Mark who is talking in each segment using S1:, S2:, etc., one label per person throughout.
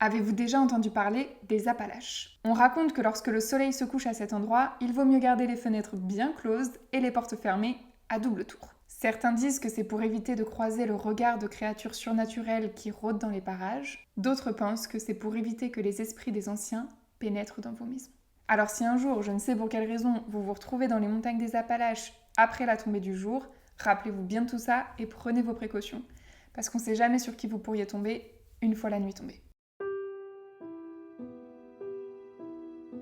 S1: Avez-vous déjà entendu parler des Appalaches? On raconte que lorsque le soleil se couche à cet endroit, il vaut mieux garder les fenêtres bien closes et les portes fermées à double tour. Certains disent que c'est pour éviter de croiser le regard de créatures surnaturelles qui rôdent dans les parages. D'autres pensent que c'est pour éviter que les esprits des anciens pénètrent dans vos maisons. Alors si un jour, je ne sais pour quelle raison, vous vous retrouvez dans les montagnes des Appalaches après la tombée du jour, rappelez-vous bien de tout ça et prenez vos précautions. Parce qu'on ne sait jamais sur qui vous pourriez tomber une fois la nuit tombée.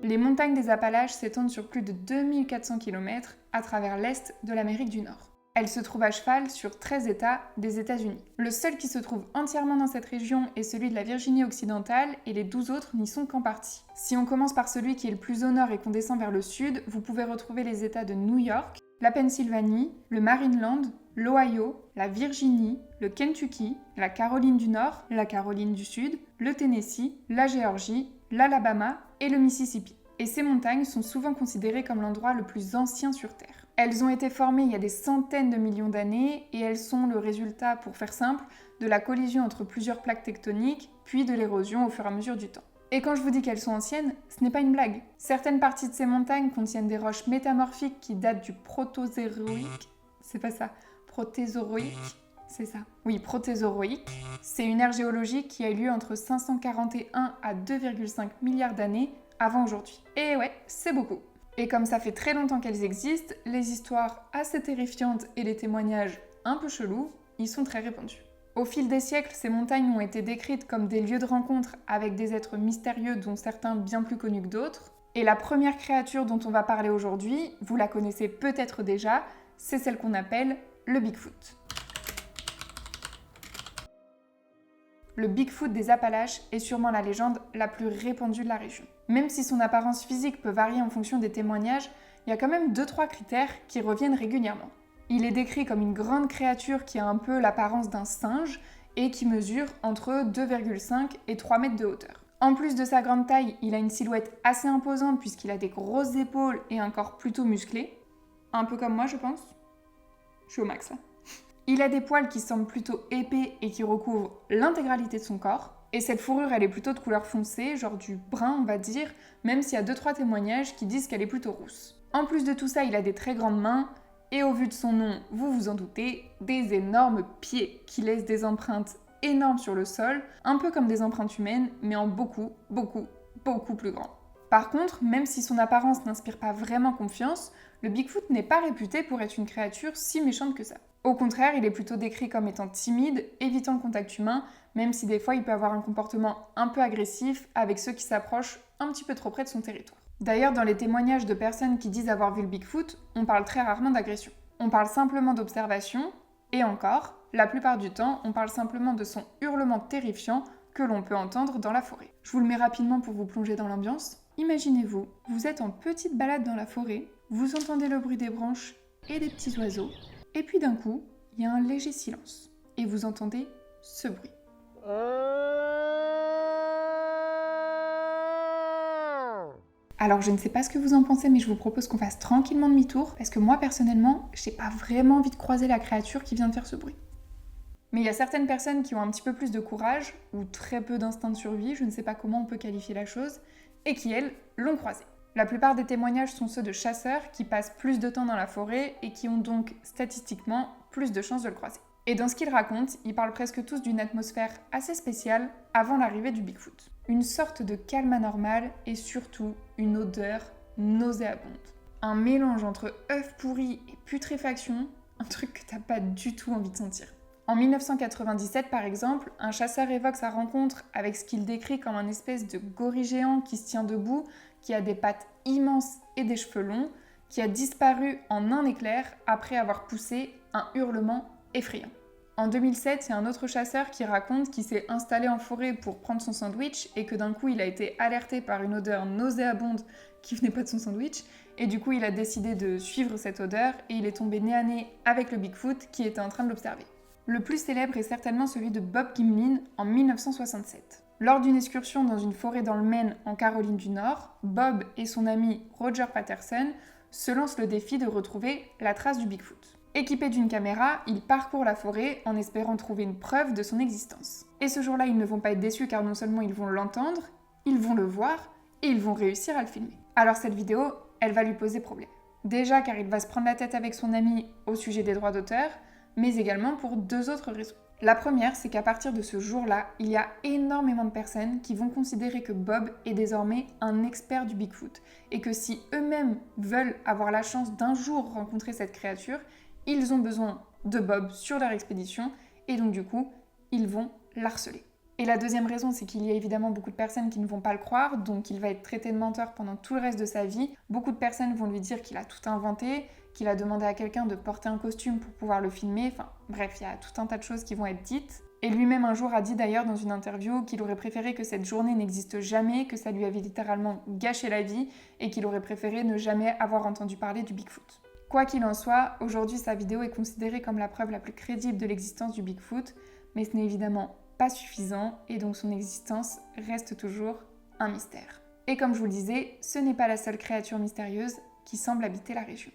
S1: Les montagnes des Appalaches s'étendent sur plus de 2400 km à travers l'est de l'Amérique du Nord. Elles se trouvent à cheval sur 13 États des États-Unis. Le seul qui se trouve entièrement dans cette région est celui de la Virginie occidentale et les 12 autres n'y sont qu'en partie. Si on commence par celui qui est le plus au nord et qu'on descend vers le sud, vous pouvez retrouver les États de New York, la Pennsylvanie, le Maryland, l'Ohio, la Virginie, le Kentucky, la Caroline du Nord, la Caroline du Sud, le Tennessee, la Géorgie, l'Alabama et le Mississippi. Et ces montagnes sont souvent considérées comme l'endroit le plus ancien sur Terre. Elles ont été formées il y a des centaines de millions d'années et elles sont le résultat, pour faire simple, de la collision entre plusieurs plaques tectoniques, puis de l'érosion au fur et à mesure du temps. Et quand je vous dis qu'elles sont anciennes, ce n'est pas une blague. Certaines parties de ces montagnes contiennent des roches métamorphiques qui datent du protérozoïque. C'est pas ça. Protérozoïque. C'est ça. Oui, protérozoïque. C'est une ère géologique qui a eu lieu entre 541 à 2,5 milliards d'années avant aujourd'hui. Et ouais, c'est beaucoup. Et comme ça fait très longtemps qu'elles existent, les histoires assez terrifiantes et les témoignages un peu chelous y sont très répandus. Au fil des siècles, ces montagnes ont été décrites comme des lieux de rencontre avec des êtres mystérieux dont certains bien plus connus que d'autres. Et la première créature dont on va parler aujourd'hui, vous la connaissez peut-être déjà, c'est celle qu'on appelle le Bigfoot. Le Bigfoot des Appalaches est sûrement la légende la plus répandue de la région. Même si son apparence physique peut varier en fonction des témoignages, il y a quand même 2-3 critères qui reviennent régulièrement. Il est décrit comme une grande créature qui a un peu l'apparence d'un singe et qui mesure entre 2,5 et 3 mètres de hauteur. En plus de sa grande taille, il a une silhouette assez imposante puisqu'il a des grosses épaules et un corps plutôt musclé. Un peu comme moi, je pense. Je suis au max là. Il a des poils qui semblent plutôt épais et qui recouvrent l'intégralité de son corps. Et cette fourrure, elle est plutôt de couleur foncée, genre du brun on va dire, même s'il y a 2-3 témoignages qui disent qu'elle est plutôt rousse. En plus de tout ça, il a des très grandes mains, et au vu de son nom, vous vous en doutez, des énormes pieds qui laissent des empreintes énormes sur le sol, un peu comme des empreintes humaines, mais en beaucoup plus grand. Par contre, même si son apparence n'inspire pas vraiment confiance, le Bigfoot n'est pas réputé pour être une créature si méchante que ça. Au contraire, il est plutôt décrit comme étant timide, évitant le contact humain, même si des fois il peut avoir un comportement un peu agressif avec ceux qui s'approchent un petit peu trop près de son territoire. D'ailleurs, dans les témoignages de personnes qui disent avoir vu le Bigfoot, on parle très rarement d'agression. On parle simplement d'observation, et encore, la plupart du temps, on parle simplement de son hurlement terrifiant que l'on peut entendre dans la forêt. Je vous le mets rapidement pour vous plonger dans l'ambiance. Imaginez-vous, vous êtes en petite balade dans la forêt, vous entendez le bruit des branches et des petits oiseaux, et puis d'un coup, il y a un léger silence, et vous entendez ce bruit. Alors je ne sais pas ce que vous en pensez, mais je vous propose qu'on fasse tranquillement demi-tour, parce que moi personnellement, j'ai pas vraiment envie de croiser la créature qui vient de faire ce bruit. Mais il y a certaines personnes qui ont un petit peu plus de courage, ou très peu d'instinct de survie, je ne sais pas comment on peut qualifier la chose, et qui, elles, l'ont croisé. La plupart des témoignages sont ceux de chasseurs qui passent plus de temps dans la forêt et qui ont donc, statistiquement, plus de chances de le croiser. Et dans ce qu'ils racontent, ils parlent presque tous d'une atmosphère assez spéciale avant l'arrivée du Bigfoot. Une sorte de calme anormal et surtout une odeur nauséabonde. Un mélange entre œufs pourris et putréfaction, un truc que t'as pas du tout envie de sentir. En 1997, par exemple, un chasseur évoque sa rencontre avec ce qu'il décrit comme un espèce de gorille géant qui se tient debout, qui a des pattes immenses et des cheveux longs, qui a disparu en un éclair après avoir poussé un hurlement effrayant. En 2007, il y a un autre chasseur qui raconte qu'il s'est installé en forêt pour prendre son sandwich et que d'un coup il a été alerté par une odeur nauséabonde qui venait pas de son sandwich et du coup il a décidé de suivre cette odeur et il est tombé nez à nez avec le Bigfoot qui était en train de l'observer. Le plus célèbre est certainement celui de Bob Gimlin en 1967. Lors d'une excursion dans une forêt dans le Maine en Caroline du Nord, Bob et son ami Roger Patterson se lancent le défi de retrouver la trace du Bigfoot. Équipé d'une caméra, il parcourt la forêt en espérant trouver une preuve de son existence. Et ce jour-là, ils ne vont pas être déçus car non seulement ils vont l'entendre, ils vont le voir et ils vont réussir à le filmer. Alors cette vidéo, elle va lui poser problème. Déjà car il va se prendre la tête avec son ami au sujet des droits d'auteur, mais également pour 2 autres raisons. La première, c'est qu'à partir de ce jour-là, il y a énormément de personnes qui vont considérer que Bob est désormais un expert du Bigfoot et que si eux-mêmes veulent avoir la chance d'un jour rencontrer cette créature, ils ont besoin de Bob sur leur expédition et donc du coup, ils vont l'harceler. Et la deuxième raison, c'est qu'il y a évidemment beaucoup de personnes qui ne vont pas le croire, donc il va être traité de menteur pendant tout le reste de sa vie. Beaucoup de personnes vont lui dire qu'il a tout inventé, qu'il a demandé à quelqu'un de porter un costume pour pouvoir le filmer, enfin bref, il y a tout un tas de choses qui vont être dites. Et lui-même un jour a dit d'ailleurs dans une interview qu'il aurait préféré que cette journée n'existe jamais, que ça lui avait littéralement gâché la vie et qu'il aurait préféré ne jamais avoir entendu parler du Bigfoot. Quoi qu'il en soit, aujourd'hui sa vidéo est considérée comme la preuve la plus crédible de l'existence du Bigfoot, mais ce n'est évidemment pas suffisant et donc son existence reste toujours un mystère. Et comme je vous le disais, ce n'est pas la seule créature mystérieuse qui semble habiter la région.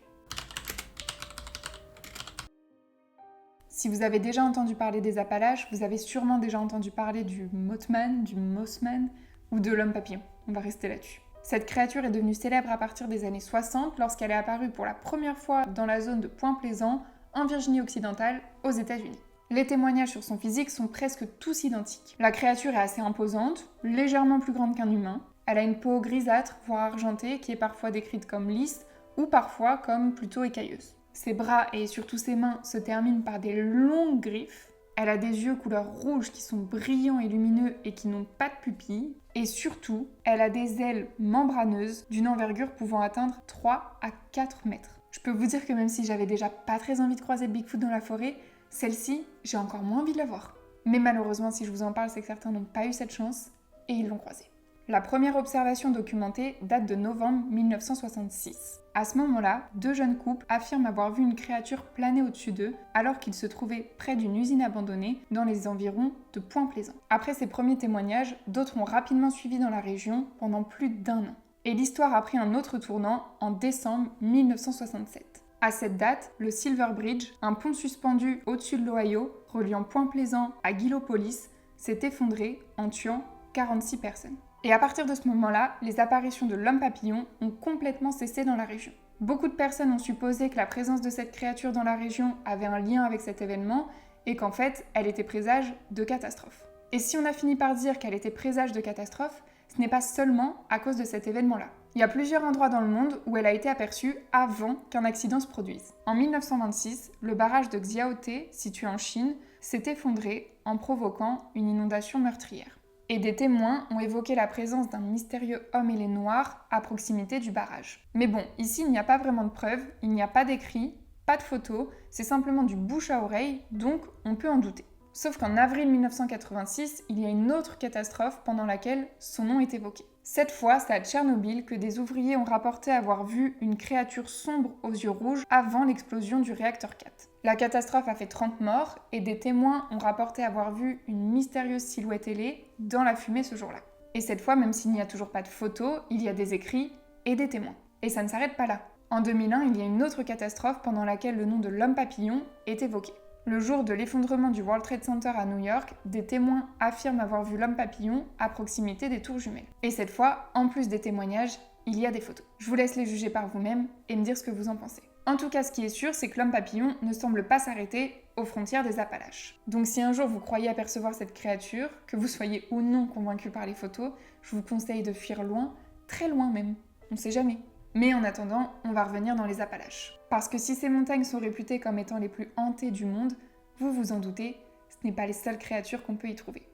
S1: Si vous avez déjà entendu parler des Appalaches, vous avez sûrement déjà entendu parler du Mothman, du Mothman ou de l'homme papillon. On va rester là-dessus. Cette créature est devenue célèbre à partir des années 60 lorsqu'elle est apparue pour la première fois dans la zone de Point Pleasant, en Virginie occidentale, aux États-Unis. Les témoignages sur son physique sont presque tous identiques. La créature est assez imposante, légèrement plus grande qu'un humain. Elle a une peau grisâtre, voire argentée, qui est parfois décrite comme lisse ou parfois comme plutôt écailleuse. Ses bras et surtout ses mains se terminent par des longues griffes. Elle a des yeux couleur rouge qui sont brillants et lumineux et qui n'ont pas de pupilles. Et surtout, elle a des ailes membraneuses d'une envergure pouvant atteindre 3 à 4 mètres. Je peux vous dire que même si j'avais déjà pas très envie de croiser Bigfoot dans la forêt, celle-ci, j'ai encore moins envie de la voir. Mais malheureusement, si je vous en parle, c'est que certains n'ont pas eu cette chance et ils l'ont croisée. La première observation documentée date de novembre 1966. À ce moment-là, 2 jeunes couples affirment avoir vu une créature planer au-dessus d'eux alors qu'ils se trouvaient près d'une usine abandonnée dans les environs de Point Pleasant. Après ces premiers témoignages, d'autres ont rapidement suivi dans la région pendant plus d'1 an. Et l'histoire a pris un autre tournant en décembre 1967. À cette date, le Silver Bridge, un pont suspendu au-dessus de l'Ohio, reliant Point Pleasant à Gillopolis, s'est effondré en tuant 46 personnes. Et à partir de ce moment-là, les apparitions de l'homme papillon ont complètement cessé dans la région. Beaucoup de personnes ont supposé que la présence de cette créature dans la région avait un lien avec cet événement et qu'en fait, elle était présage de catastrophe. Et si on a fini par dire qu'elle était présage de catastrophe, ce n'est pas seulement à cause de cet événement-là. Il y a plusieurs endroits dans le monde où elle a été aperçue avant qu'un accident se produise. En 1926, le barrage de Xiaoté, situé en Chine, s'est effondré en provoquant une inondation meurtrière. Et des témoins ont évoqué la présence d'un mystérieux homme ailé noir à proximité du barrage. Mais bon, ici il n'y a pas vraiment de preuves, il n'y a pas d'écrit, pas de photos, c'est simplement du bouche à oreille, donc on peut en douter. Sauf qu'en avril 1986, il y a une autre catastrophe pendant laquelle son nom est évoqué. Cette fois, c'est à Tchernobyl que des ouvriers ont rapporté avoir vu une créature sombre aux yeux rouges avant l'explosion du réacteur 4. La catastrophe a fait 30 morts et des témoins ont rapporté avoir vu une mystérieuse silhouette ailée dans la fumée ce jour-là. Et cette fois, même s'il n'y a toujours pas de photos, il y a des écrits et des témoins. Et ça ne s'arrête pas là. En 2001, il y a une autre catastrophe pendant laquelle le nom de l'homme papillon est évoqué. Le jour de l'effondrement du World Trade Center à New York, des témoins affirment avoir vu l'homme papillon à proximité des tours jumelles. Et cette fois, en plus des témoignages, il y a des photos. Je vous laisse les juger par vous-même et me dire ce que vous en pensez. En tout cas, ce qui est sûr, c'est que l'homme papillon ne semble pas s'arrêter aux frontières des Appalaches. Donc si un jour vous croyez apercevoir cette créature, que vous soyez ou non convaincu par les photos, je vous conseille de fuir loin, très loin même. On sait jamais. Mais en attendant, on va revenir dans les Appalaches. Parce que si ces montagnes sont réputées comme étant les plus hantées du monde, vous vous en doutez, ce n'est pas les seules créatures qu'on peut y trouver.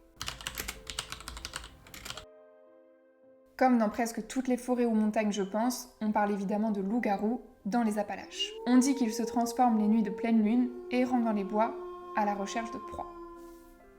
S1: Comme dans presque toutes les forêts ou montagnes, je pense, on parle évidemment de loups-garous dans les Appalaches. On dit qu'ils se transforment les nuits de pleine lune, errant dans les bois à la recherche de proies.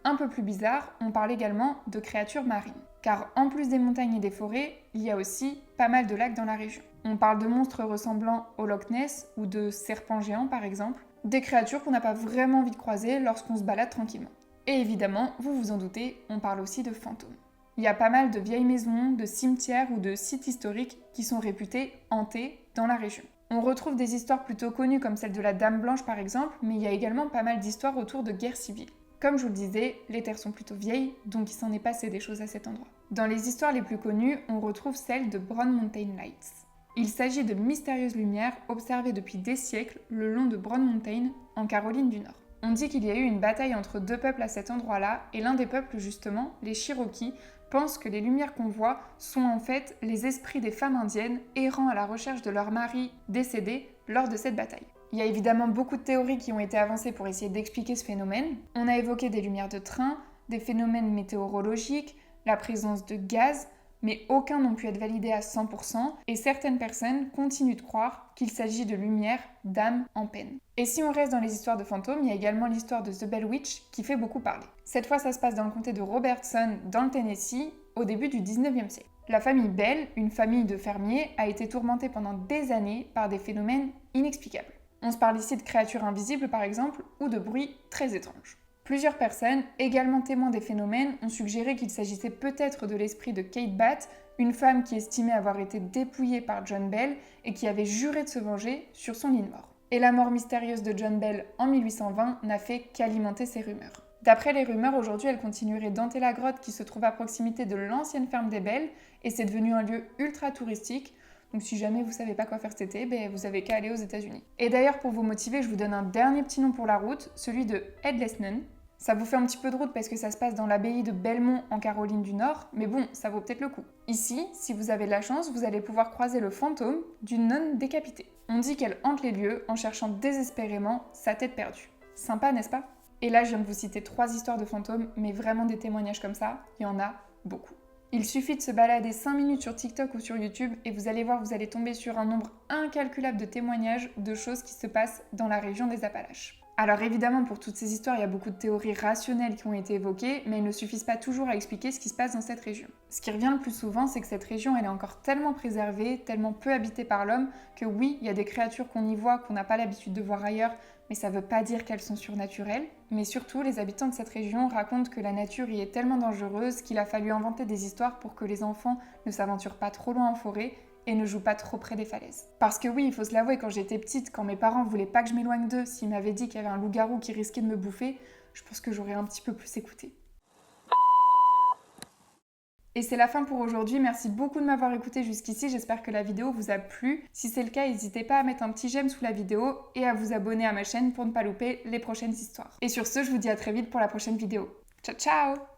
S1: Un peu plus bizarre, on parle également de créatures marines. Car en plus des montagnes et des forêts, il y a aussi pas mal de lacs dans la région. On parle de monstres ressemblant au Loch Ness ou de serpents géants par exemple, des créatures qu'on n'a pas vraiment envie de croiser lorsqu'on se balade tranquillement. Et évidemment, vous vous en doutez, on parle aussi de fantômes. Il y a pas mal de vieilles maisons, de cimetières ou de sites historiques qui sont réputés hantés dans la région. On retrouve des histoires plutôt connues comme celle de la Dame Blanche par exemple, mais il y a également pas mal d'histoires autour de guerres civiles. Comme je vous le disais, les terres sont plutôt vieilles, donc il s'en est passé des choses à cet endroit. Dans les histoires les plus connues, on retrouve celle de Brown Mountain Lights. Il s'agit de mystérieuses lumières observées depuis des siècles le long de Brown Mountain, en Caroline du Nord. On dit qu'il y a eu une bataille entre deux peuples à cet endroit-là, et l'un des peuples justement, les Cherokees, pense que les lumières qu'on voit sont en fait les esprits des femmes indiennes errant à la recherche de leur mari décédé lors de cette bataille. Il y a évidemment beaucoup de théories qui ont été avancées pour essayer d'expliquer ce phénomène. On a évoqué des lumières de train, des phénomènes météorologiques, la présence de gaz, mais aucun n'ont pu être validés à 100%, et certaines personnes continuent de croire qu'il s'agit de lumières d'âmes en peine. Et si on reste dans les histoires de fantômes, il y a également l'histoire de The Bell Witch qui fait beaucoup parler. Cette fois, ça se passe dans le comté de Robertson, dans le Tennessee, au début du 19e siècle. La famille Bell, une famille de fermiers, a été tourmentée pendant des années par des phénomènes inexplicables. On se parle ici de créatures invisibles par exemple, ou de bruits très étranges. Plusieurs personnes, également témoins des phénomènes, ont suggéré qu'il s'agissait peut-être de l'esprit de Kate Batt, une femme qui estimait avoir été dépouillée par John Bell et qui avait juré de se venger sur son lit de mort. Et la mort mystérieuse de John Bell en 1820 n'a fait qu'alimenter ces rumeurs. D'après les rumeurs, aujourd'hui, elle continuerait d'hanter la grotte qui se trouve à proximité de l'ancienne ferme des Bell, et c'est devenu un lieu ultra touristique. Donc si jamais vous savez pas quoi faire cet été, vous avez qu'à aller aux États-Unis. Et d'ailleurs, pour vous motiver, je vous donne un dernier petit nom pour la route, celui de Headless Nun. Ça vous fait un petit peu de route parce que ça se passe dans l'abbaye de Belmont en Caroline du Nord, mais bon, ça vaut peut-être le coup. Ici, si vous avez de la chance, vous allez pouvoir croiser le fantôme d'une nonne décapitée. On dit qu'elle hante les lieux en cherchant désespérément sa tête perdue. Sympa, n'est-ce pas? Et là, je viens de vous citer 3 histoires de fantômes, mais vraiment des témoignages comme ça, il y en a beaucoup. Il suffit de se balader 5 minutes sur TikTok ou sur YouTube et vous allez voir, vous allez tomber sur un nombre incalculable de témoignages de choses qui se passent dans la région des Appalaches. Alors évidemment, pour toutes ces histoires, il y a beaucoup de théories rationnelles qui ont été évoquées, mais elles ne suffisent pas toujours à expliquer ce qui se passe dans cette région. Ce qui revient le plus souvent, c'est que cette région, elle est encore tellement préservée, tellement peu habitée par l'homme, que oui, il y a des créatures qu'on y voit, qu'on n'a pas l'habitude de voir ailleurs, mais ça ne veut pas dire qu'elles sont surnaturelles. Mais surtout, les habitants de cette région racontent que la nature y est tellement dangereuse qu'il a fallu inventer des histoires pour que les enfants ne s'aventurent pas trop loin en forêt et ne jouent pas trop près des falaises. Parce que oui, il faut se l'avouer, quand j'étais petite, quand mes parents voulaient pas que je m'éloigne d'eux, s'ils m'avaient dit qu'il y avait un loup-garou qui risquait de me bouffer, je pense que j'aurais un petit peu plus écouté. Et c'est la fin pour aujourd'hui, merci beaucoup de m'avoir écouté jusqu'ici, j'espère que la vidéo vous a plu. Si c'est le cas, n'hésitez pas à mettre un petit j'aime sous la vidéo et à vous abonner à ma chaîne pour ne pas louper les prochaines histoires. Et sur ce, je vous dis à très vite pour la prochaine vidéo. Ciao ciao!